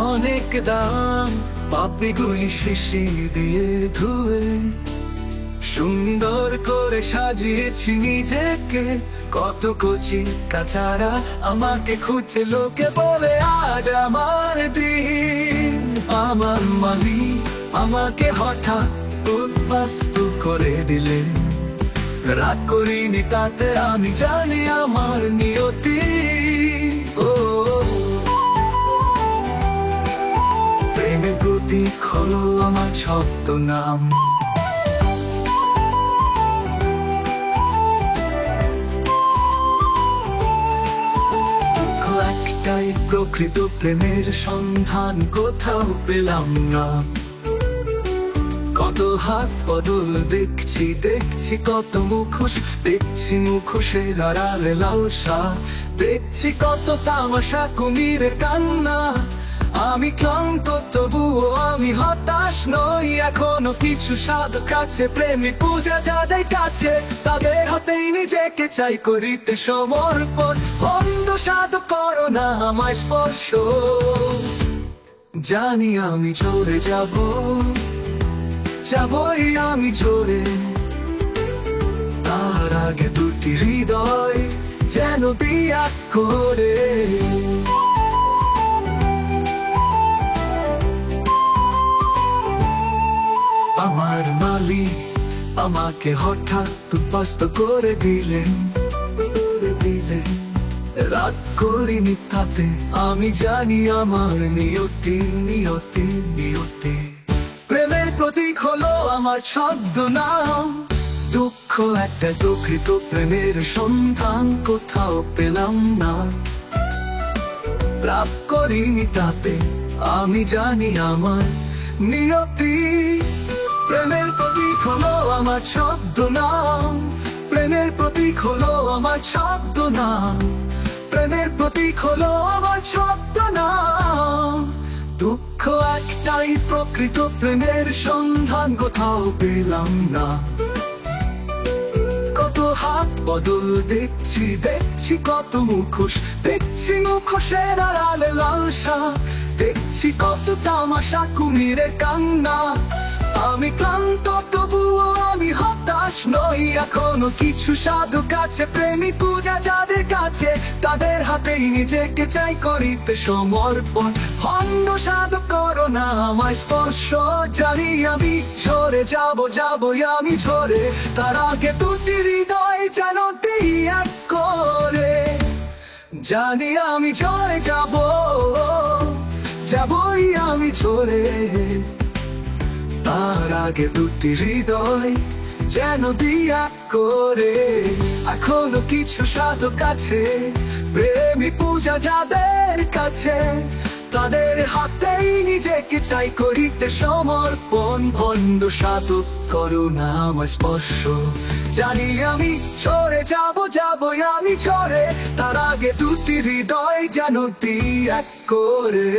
অনেক দাম, পাপড়িগুলি শিশির দিয়ে ধুয়ে সুন্দর করে সাজিয়েছি নিজেকে। কত কচি কাচারা আমাকে খুঁজছে, লোকে বলে আজ আমার দিন। আমার মালিক আমাকে হঠাৎ উদ্বাস্তু করে দিলেন। রাগ করিনি তাতে, আমি জানি আমার নিয়তি। ও প্রেমের প্রতীক হলো আমার ছদ্মনাম। একটাই, প্রকৃত প্রেমের সন্ধান কোথাও পেলাম না। কত হাত বদল দেখছি, দেখছি কত মুখোশ, দেখছি মুখোশের আড়ালে লালসা, দেখছি কত তামাশা, কুমিরের কান্না। আমি ক্লান্ত তবুও আমি হতাশ নই, এখনো কিছু সাধক আছে, প্রেমিক পূজা যাদের কাছে, তাদের হাতেই নিজেকে চাই করিতে সমর্পণ। বন্ধ সাধক করো না আমায় স্পর্শ, জানি আমি ঝরে যাব, যাবই আমি ঝরে। তার আগে দুটি হৃদয় যেন বিয়া করে। আমার মালিক আমাকে হঠাৎ উদ্বাস্ত করে দিলেন। রাগ করিনি তাতে, আমি জানি আমার নিয়তি, নিয়তি, নিয়তি। প্রেমের প্রতীক হলো আমার ছদ্মনাম। দুঃখ একটা, প্রকৃত প্রেমের সন্ধান কোথাও পেলাম না। রাগ করিনি তাতে, আমি জানি আমার নিয়তি। প্রেমের প্রতীক হলো আমার ছদ্মনাম। প্রেমের প্রতীক হলো আমার ছদ্মনাম। প্রেমের প্রতীক হলো আমার ছদ্মনাম। দুঃখ একটাই, প্রকৃত প্রেমের সন্ধান কোথাও পেলাম না। কত হাত বদল দেখছি, দেখছি কত মুখোশ, দেখছি মুখোশের আড়ালে লালসা, দেখছি কত তামাশা, কুমিরের কান্না। আমি ক্লান্ত তবুও আমি হতাশ নই, এখনো কিছু সাধক আছে, প্রেমিক পূজা যাদের কাছে, তাদের হাতেই নিজেকে চাই করিতে সমর্পণ। ভণ্ড সাধক করো না আমায় স্পর্শ, জানি আমি ঝরে যাব, যাবই আমি ঝরে। তার আগে দুটি হৃদয় যেন দিই এক করে, জানি আমি ঝরে যাব, যাবই আমি ঝরে। তার আগে দুটি হৃদয় যেন দিয়া করে। এখনো কিছু সাধক আছে, প্রেমিক পূজা যাদের কাছে, তাদের হাতেই নিজেকে চাই করিতে সমর্পণ। ভণ্ড সাধক করো না আমায় স্পর্শ, জানি আমি ঝরে যাব, যাবই আমি ঝরে। তার আগে দুটি হৃদয় যেন দিয়া করে।